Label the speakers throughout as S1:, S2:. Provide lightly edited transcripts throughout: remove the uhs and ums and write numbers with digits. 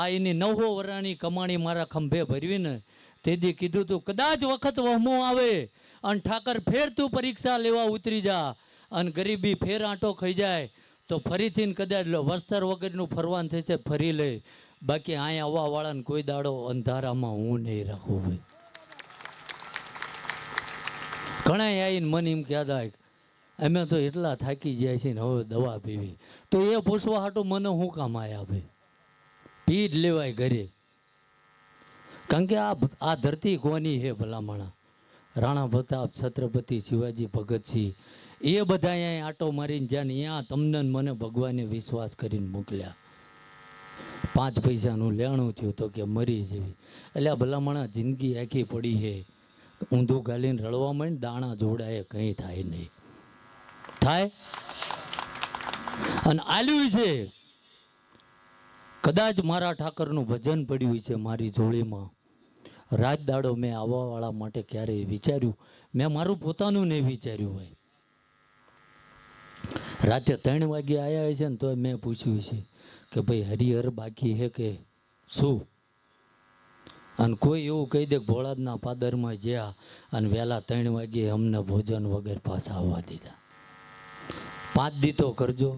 S1: આ એની 900 વરાની કમાણી મારા ખંભે ભરવી ને તેથી કીધું તું કદાચ વખત વહમો આવે અને ઠાકર ફેર તું પરીક્ષા લેવા ઉતરી જા અને ગરીબી ફેર આંટો ખાઈ જાય તો ફરીથી કદાચ વસ્ત્ર વગરનું ફરવાન થશે ફરી લે, બાકી અહીંયા આવવા વાળાને કોઈ દાડો અંધારામાં હું નહીં રાખું ભાઈ. ઘણા આવીને મને એમ કહેતા અમે તો એટલા થાકી જાય છે ને હવે દવા પીવી, તો એ પૂછવા હાટું મને શું કામ આવ્યા ભાઈ? પીઠ લેવાય ઘરે. કારણ કે આ ધરતી કોની હે ભલામણા? રાણા પ્રતાપ, છત્રપતિ શિવાજી, ભગતસિંહ એ બધા અહીંયા આટો મારીને જ્યાં ત્યાં તમને મને ભગવાને વિશ્વાસ કરીને મોકલ્યા. 5 પૈસાનું લેણું થયું તો કે મરી જેવી. એટલે આ ભલામણા જિંદગી આખી પડી છે, ઊંધું ગાલીને રડવા માંડ દાણા જોડાય કંઈ થાય નહીં. થાય અને આલ્યું છે. કદાચ મારા ઠાકરનું ભજન પડ્યું છે મારી જોડીમાં. રાત દાડો મેં આવવાવાળા માટે ક્યારેય વિચાર્યું? મેં મારું પોતાનું નહીં વિચાર્યું હોય. રાતે 3 વાગે આવ્યા છે ને તો મેં પૂછ્યું છે કે ભાઈ હરિહર બાકી હે કે શું? અને કોઈ એવું કહી દે ભોળાદના પાદરમાં જ્યાં અને વહેલા 3 વાગે અમને ભોજન વગર પાછા આવવા દીધા. 5 દી તો કરજો.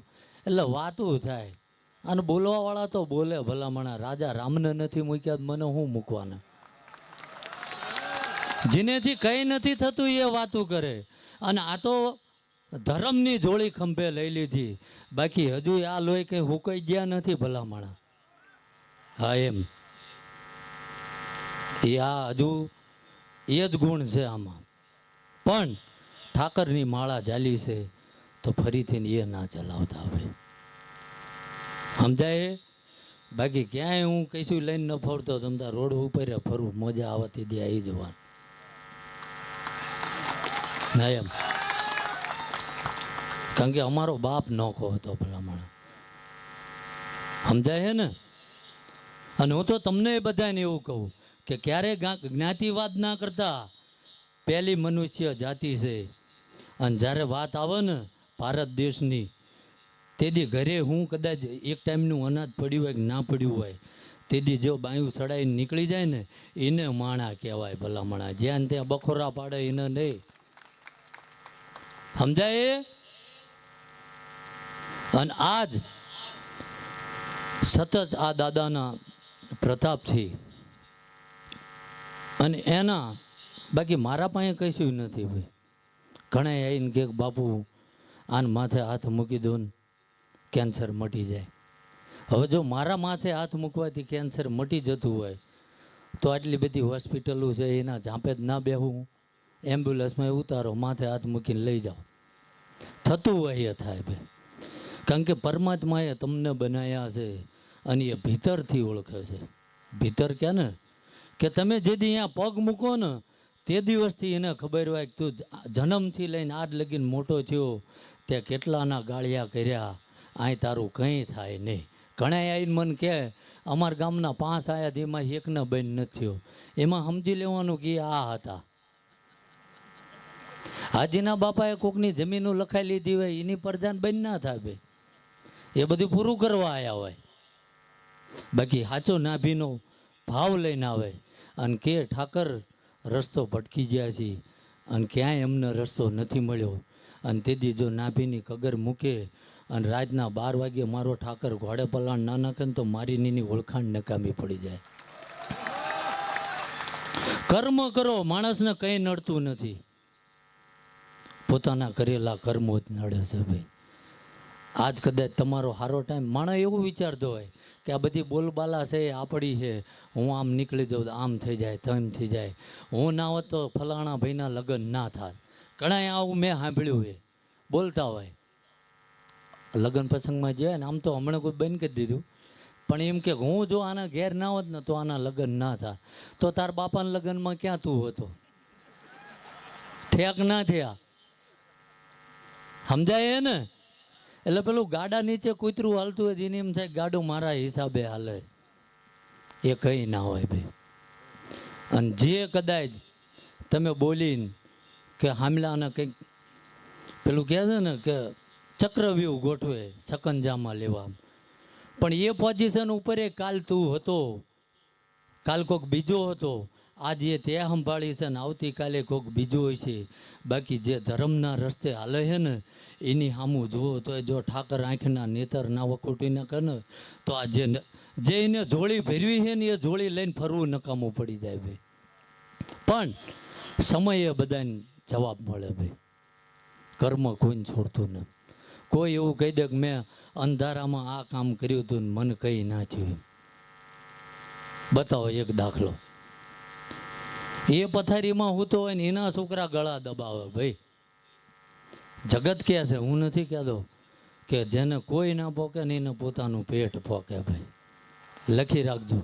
S1: એટલે વાતું થાય. અને બોલવાવાળા તો બોલે ભલામણા. રાજા રામને નથી મૂક્યા મને શું મૂકવાના? જેનેથી કંઈ નથી થતું એ વાતું કરે. અને આ તો ધર્મની જોડી ખંભે લઈ લીધી, બાકી હજુ આ લોહી કંઈ હુકાઈ ગયા નથી ભલામણા. હા એમ એ આ હજુ એ જ ગુણ છે આમાં. પણ ઠાકરની માળા ચાલી છે તો ફરીથી એ ના ચલાવતા હવે. સમજાય? બાકી ક્યાંય હું કઈશું લઈને ન ફરતો, તમતા રોડ ઉપર ફરવું મજા આવતી દે આવી જવાનું. ના એમ. કારણ કે અમારો બાપ નોખો હતો ભલામણ. સમજાય હે ને? અને હું તો તમને બધાને એવું કહું કે ક્યારે જ્ઞાતિવાદ ના કરતા. પહેલી મનુષ્ય જાતિ છે. અને જ્યારે વાત આવે ને ભારત દેશની, તેથી ઘરે હું કદાચ એક ટાઈમનું અનાજ પડ્યું હોય કે ના પડ્યું હોય, તેથી જો બાયું સડાઈને નીકળી જાય ને એને માણા કહેવાય ભલામણા. જ્યાં ત્યાં બખોરા પાડે એને નહીં. સમજાય? અને આજ સતત આ દાદાના પ્રતાપથી અને એના બાકી મારા પાસે કશું નથી ભાઈ. ઘણા આવીને કે બાપુ આને માથે હાથ મૂકી દો ને કેન્સર મટી જાય. હવે જો મારા માથે હાથ મૂકવાથી કેન્સર મટી જતું હોય તો આટલી બધી હોસ્પિટલો છે એના ઝાંપે જ ના બેહું, એમ્બ્યુલન્સમાં ઉતારો, માથે હાથ મૂકીને લઈ જાઓ. થતું હોય એ થાય ભાઈ. કારણ કે પરમાત્માએ તમને બનાવ્યા છે અને એ ભીતરથી ઓળખે છે. ભીતર ક્યાં ને કે તમે જે દી અહીંયા પગ મૂકો ને તે દિવસથી એને ખબર હોય કે તું જન્મથી લઈને આજ લગીને મોટો થયો તે કેટલાના ગાળિયા કર્યા, અહીં તારું કંઈ થાય નહીં. ઘણા આવીને મને કહે અમારા ગામના 5 આયા તેમાં એકના બેન નથી થયો. એમાં સમજી લેવાનું કે આ હતા. હાજીના બાપાએ કોકની જમીનો લખાઈ લીધી હોય એની પરજાન બંધ ના થાય ભાઈ. એ બધું પૂરું કરવા આવ્યા હોય. બાકી સાચો નાભીનો ભાવ લઈને આવે અને કે ઠાકર રસ્તો ભટકી ગયા છે અને ક્યાંય અમને રસ્તો નથી મળ્યો. અને તેથી જો નાભીની કગર મૂકે અને રાતના 12 વાગે મારો ઠાકર ઘોડે પલાણ ના નાખે ને તો મારી નીની ઓળખાણ નકામી પડી જાય. કર્મ કરો, માણસને કંઈ નડતું નથી. પોતાના કરેલા કર્મો જ નડે છે ભાઈ. આજ કદાચ તમારો સારો ટાઈમ, માણસ એવું વિચારતો હોય કે આ બધી બોલબાલા છે આપણી છે, હું આમ નીકળી જાઉં તો આમ થઈ જાય તેમ થઈ જાય, હું ના હોત તો ફલાણા ભાઈના લગ્ન ના થાય. ઘણા આવું મેં સાંભળ્યું છે બોલતા હોય. લગ્ન પ્રસંગમાં જાય ને આમ તો હમણાં કોઈ બંધ કરી દીધું, પણ એમ કે હું જો આના ઘેર ના હોત ને તો આના લગ્ન ના થાય. તો તાર બાપાના લગ્નમાં ક્યાં તું હતો? થયા કે ના થયા? સમજાય ને? એટલે પેલું ગાડા નીચે કૂતરું હાલતું હોય એને એમ થાય ગાડું મારા હિસાબે હાલે. એ કંઈ ના હોય ભાઈ. અને જે કદાચ તમે બોલીને કે હામલાને કંઈક પેલું કહે છે ને કે ચક્રવ્યૂહ ગોઠવે સકંજામાં લેવા, પણ એ પોઝિશન ઉપર કાલ તું હતો, કાલ કોક બીજો હતો, આજે તે સંભાળી છે ને આવતીકાલે કોક બીજું હોય છે. બાકી જે ધર્મના રસ્તે હાલે છે ને એની સામું જુઓ તો જો ઠાકર આંખના નેતર ના વખોટી ના કરે ને તો આ જે એને જોડી ભેરવી છે ને એ જોડી લઈને ફરવું નકામું પડી જાય ભાઈ. પણ સમયે બધાને જવાબ મળે ભાઈ. કર્મ કોઈને છોડતું ને કોઈ એવું કહી દે કે મેં અંધારામાં આ કામ કર્યું હતું ને મને કંઈ ના થયું. બતાવો એક દાખલો. એ પથારીમાં હૂતો હોય ને એના છોકરા ગળા દબાવે ભાઈ. જગત કહે છે, હું નથી કહેતો, કે જેને કોઈ ના પોકે ને એને પોતાનું પેટ પોકે ભાઈ. લખી રાખજો.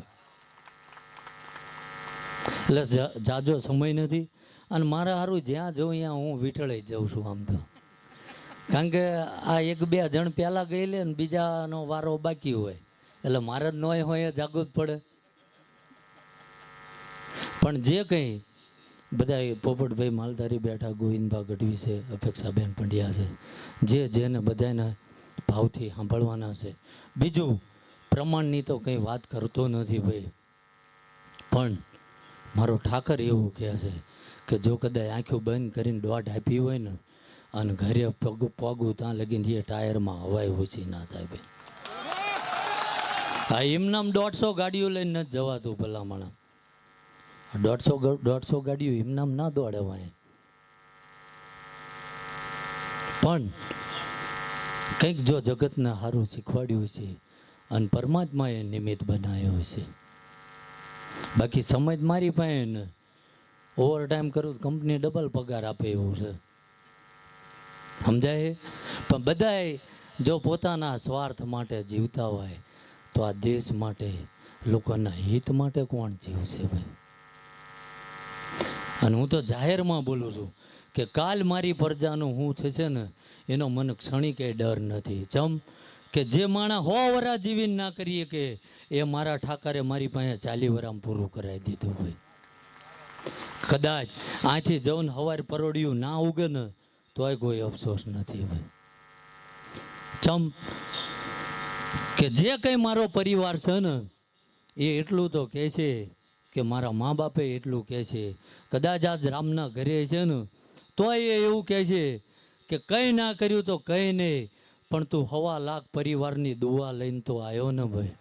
S1: એટલે જાજો સમય નથી અને મારા હારું જ્યાં જઉં ત્યાં હું વીટળાઈ જાઉં છું આમ તો. કારણ કે આ એક બે જણ પહેલાં ગયેલે ને બીજાનો વારો બાકી હોય એટલે મારે જ નોય હોય જાગવું જ પડે. પણ જે કંઈ બધા પોપટભાઈ માલધારી બેઠા, ગોવિંદભા ગઢવી છે, અપેક્ષાબેન પંડ્યા છે, જેને બધાને ભાવથી સાંભળવાના છે. બીજું પ્રમાણની તો કંઈ વાત કરતો નથી ભાઈ. પણ મારો ઠાકર એવું કહે છે કે જો કદાચ આંખો બંધ કરીને દોઢ આપી હોય ને અને ઘરે પગું ત્યાં લગીને એ ટાયરમાં હવાઈ ઓછી ના થાય ભાઈ. આ એમનામ 150 ગાડીઓ લઈને નથી જવાતું ભલામણા. 150 ગાડીઓ એમનામ ના દોડવાય. પણ કંઈક જો જગતને સારું શીખવાડ્યું છે અને પરમાત્માએ નિમિત્ત બનાવ્યો છે. બાકી સમજ મારી પાસે ને ઓવર ટાઈમ કરું કંપની ડબલ પગાર આપે એવું છે, સમજાય? પણ બધાય જો પોતાના સ્વાર્થ માટે જીવતા હોય તો આ દેશ માટે, લોકોના હિત માટે કોણ જીવશે ભાઈ? અને હું તો જાહેરમાં બોલું છું કે કાલ મારી પ્રજાનું શું થશે ને એનો મને ક્ષણિકે ડર નથી. ચમ કે જે માણસ 100 વર્ષ જીવીને ના કરીએ કે એ મારા ઠાકરે મારી પાસે 40 વર્ષમાં પૂરું કરાવી દીધું ભાઈ. કદાચ આથી જውን હવાર પરોડિયું ના ઉગે ને તોય કોઈ અફસોસ નથી ભાઈ. ચમ કે જે કંઈ મારો પરિવાર છે ને એ એટલું તો કહે છે કે મારા મા બાપે એટલું કહે છે. કદાચ આજ રામના ઘરે છે ને તોય એ એવું કહે છે કે કંઈ ના કર્યું તો કંઈ નહીં, પણ તું 1.25 લાખ પરિવારની દુઆ લઈને તો આવ્યો ને ભાઈ.